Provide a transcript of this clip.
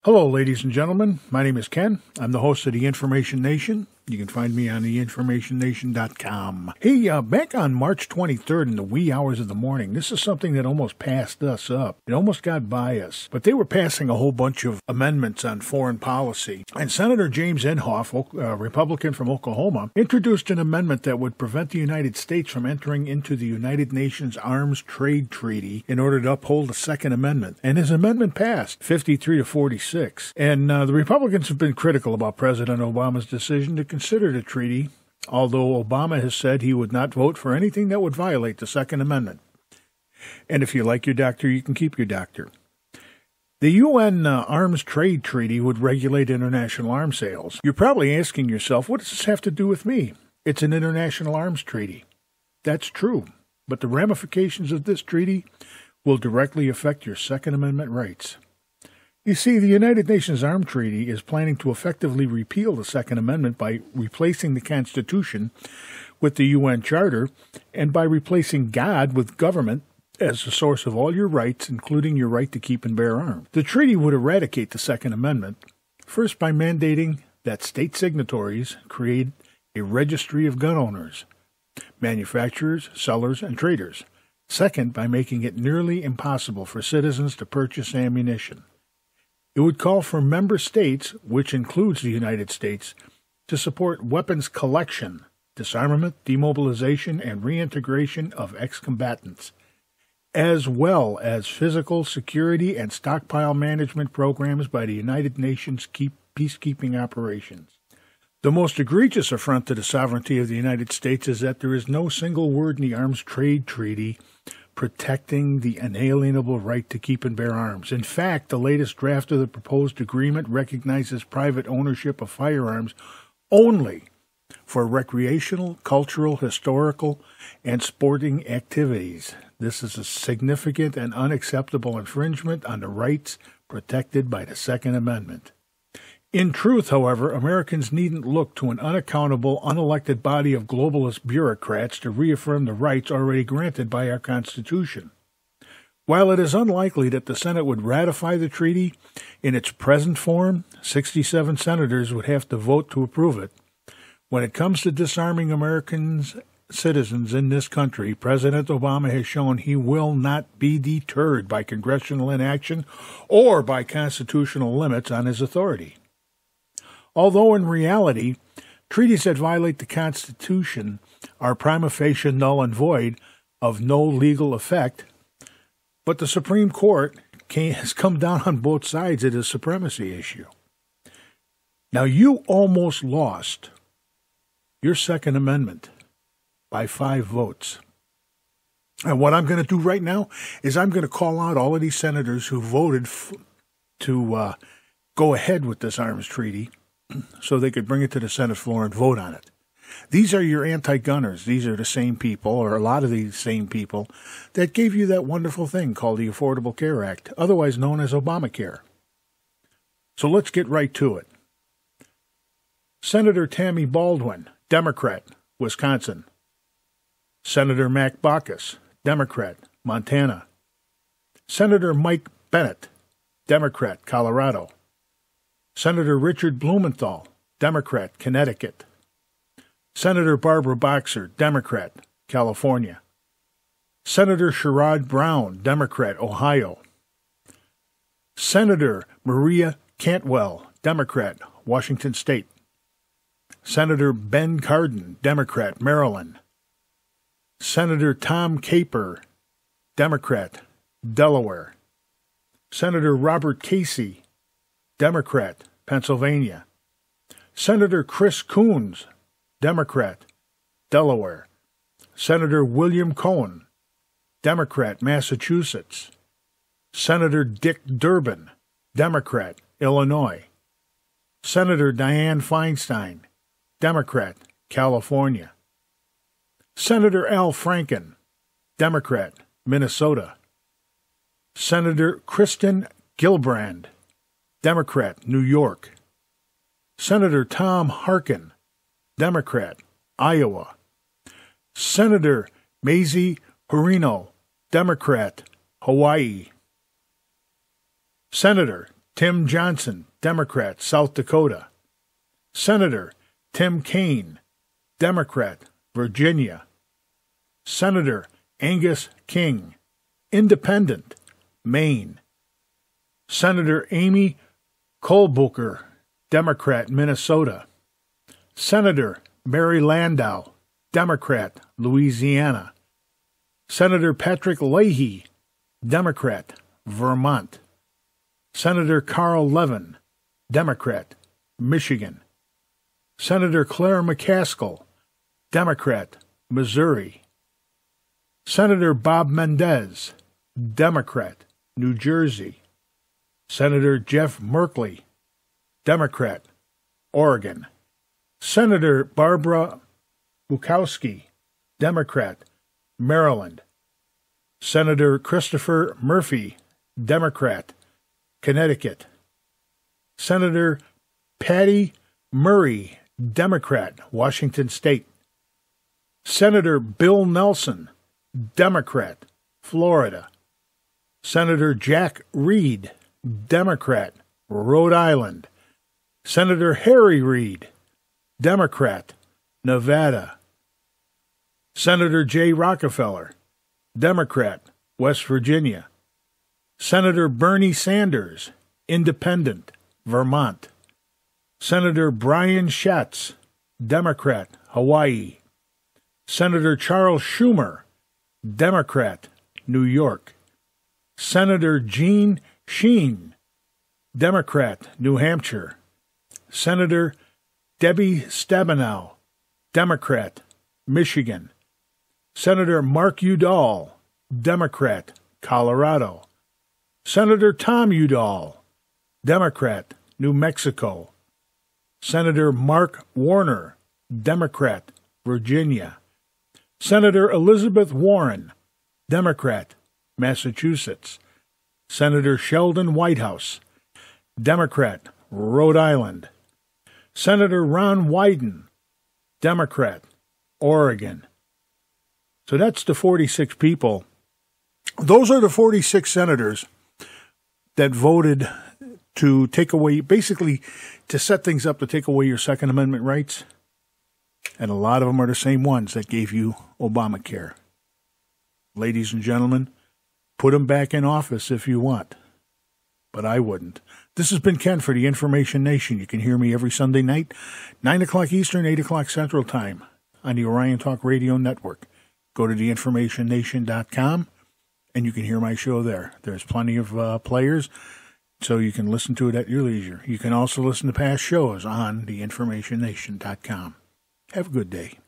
Hello, ladies and gentlemen. My name is Ken. I'm the host of the Information Nation. You can find me on theinformationnation.com. Hey, back on March 23rd in the wee hours of the morning, this is something that almost passed us up. It almost got by us. But they were passing a whole bunch of amendments on foreign policy. And Senator James Inhofe, a Republican from Oklahoma, introduced an amendment that would prevent the United States from entering into the United Nations Arms Trade Treaty in order to uphold the Second Amendment. And his amendment passed 53-46. And the Republicans have been critical about President Obama's decision to consider the treaty, although Obama has said he would not vote for anything that would violate the Second Amendment. And if you like your doctor, you can keep your doctor. The UN Arms Trade Treaty would regulate international arms sales. You're probably asking yourself, what does this have to do with me? It's an international arms treaty. That's true, but the ramifications of this treaty will directly affect your Second Amendment rights. You see, the United Nations Arms Treaty is planning to effectively repeal the Second Amendment by replacing the Constitution with the UN Charter and by replacing God with government as the source of all your rights, including your right to keep and bear arms. The treaty would eradicate the Second Amendment, first by mandating that state signatories create a registry of gun owners, manufacturers, sellers, and traders. Second, by making it nearly impossible for citizens to purchase ammunition. It would call for member states, which includes the United States, to support weapons collection, disarmament, demobilization, and reintegration of ex-combatants, as well as physical security and stockpile management programs by the United Nations peacekeeping operations. The most egregious affront to the sovereignty of the United States is that there is no single word in the Arms Trade Treaty protecting the inalienable right to keep and bear arms. In fact, the latest draft of the proposed agreement recognizes private ownership of firearms only for recreational, cultural, historical, and sporting activities. This is a significant and unacceptable infringement on the rights protected by the Second Amendment. In truth, however, Americans needn't look to an unaccountable, unelected body of globalist bureaucrats to reaffirm the rights already granted by our Constitution. While it is unlikely that the Senate would ratify the treaty in its present form, 67 senators would have to vote to approve it. When it comes to disarming Americans, citizens in this country, President Obama has shown he will not be deterred by congressional inaction or by constitutional limits on his authority. Although in reality, treaties that violate the Constitution are prima facie null and void, of no legal effect, but the Supreme Court has come down on both sides of the supremacy issue. Now, you almost lost your Second Amendment by 5 votes. And what I'm going to do right now is I'm going to call out all of these senators who voted to go ahead with this arms treaty, so they could bring it to the Senate floor and vote on it. These are your anti-gunners. These are the same people, or a lot of these same people, that gave you that wonderful thing called the Affordable Care Act, otherwise known as Obamacare. So let's get right to it. Senator Tammy Baldwin, Democrat, Wisconsin. Senator Mac Baucus, Democrat, Montana. Senator Mike Bennett, Democrat, Colorado. Senator Richard Blumenthal, Democrat, Connecticut. Senator Barbara Boxer, Democrat, California. Senator Sherrod Brown, Democrat, Ohio. Senator Maria Cantwell, Democrat, Washington State. Senator Ben Cardin, Democrat, Maryland. Senator Tom Caper, Democrat, Delaware. Senator Robert Casey, Democrat, Pennsylvania. Senator Chris Coons, Democrat, Delaware. Senator William Cohen, Democrat, Massachusetts. Senator Dick Durbin, Democrat, Illinois. Senator Dianne Feinstein, Democrat, California. Senator Al Franken, Democrat, Minnesota. Senator Kristen Gillibrand, Democrat, New York. Senator Tom Harkin, Democrat, Iowa. Senator Mazie Hirono, Democrat, Hawaii. Senator Tim Johnson, Democrat, South Dakota. Senator Tim Kaine, Democrat, Virginia. Senator Angus King, Independent, Maine. Senator Amy Klobuchar, Democrat, Minnesota. Senator Mary Landau, Democrat, Louisiana. Senator Patrick Leahy, Democrat, Vermont. Senator Carl Levin, Democrat, Michigan. Senator Claire McCaskill, Democrat, Missouri. Senator Bob Mendez, Democrat, New Jersey. Senator Jeff Merkley, Democrat, Oregon. Senator Barbara Bukowski, Democrat, Maryland. Senator Christopher Murphy, Democrat, Connecticut. Senator Patty Murray, Democrat, Washington State. Senator Bill Nelson, Democrat, Florida. Senator Jack Reed, Democrat, Rhode Island. Senator Harry Reid, Democrat, Nevada. Senator Jay Rockefeller, Democrat, West Virginia. Senator Bernie Sanders, Independent, Vermont. Senator Brian Schatz, Democrat, Hawaii. Senator Charles Schumer, Democrat, New York. Senator Jean Sheen, Democrat, New Hampshire. Senator Debbie Stabenow, Democrat, Michigan. Senator Mark Udall, Democrat, Colorado. Senator Tom Udall, Democrat, New Mexico. Senator Mark Warner, Democrat, Virginia. Senator Elizabeth Warren, Democrat, Massachusetts. Senator Sheldon Whitehouse, Democrat, Rhode Island. Senator Ron Wyden, Democrat, Oregon. So that's the 46 people. Those are the 46 senators that voted to take away, basically to set things up to take away your Second Amendment rights. And a lot of them are the same ones that gave you Obamacare. Ladies and gentlemen, put them back in office if you want. But I wouldn't. This has been Ken for the Information Nation. You can hear me every Sunday night, 9 o'clock Eastern, 8 o'clock Central Time on the Orion Talk Radio Network. Go to theinformationnation.com and you can hear my show there. There's plenty of players, so you can listen to it at your leisure. You can also listen to past shows on theinformationnation.com. Have a good day.